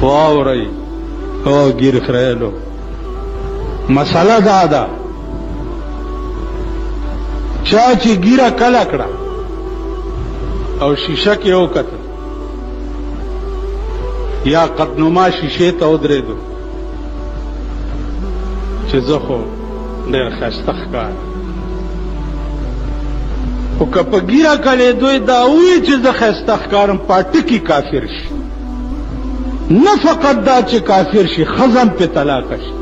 واورئ او ګیر خریلو مسله دا ده چا چې ګیره کله کړه او شیشه کې وکتل یا قدنما شیشې ته ودرېدو چې زه خو ډېر ښایسته ښکارم خو که په ګیره کړې دوی دا ووایي چې زه ښایسته ښکارم په ټکي کافر شي نه فقط دا چې کافر شي ښځه هم پې طلاقه شي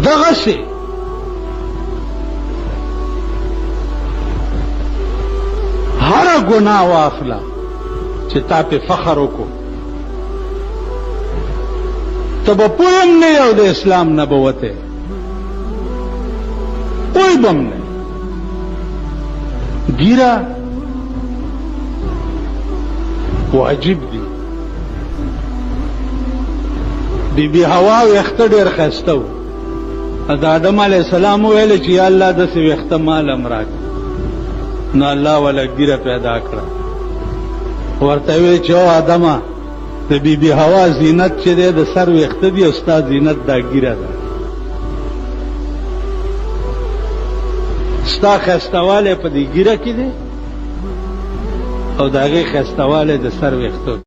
دغسې هره ګناه واخله چې تا پې فخر وکړو ته به پوه هم نه یې او د اسلام نه به وتې پوه به هم نه ګیره واجب دي بی بی حوا ویښته ډېر ښایسته و د آدم علیه السلام وویل چې یا الله داسې ویښته مال هم راکړه نو الله والا ګیره پیدا کړه ورته ویل چې او آدمه د بی بی حوا زینت چې دی د سر ویښته دي او ستا زینت دا ګیره ده ستا ښایستهوالی په دې ګیره کې دی او د هغې ښایستهوالی د سر ویښتو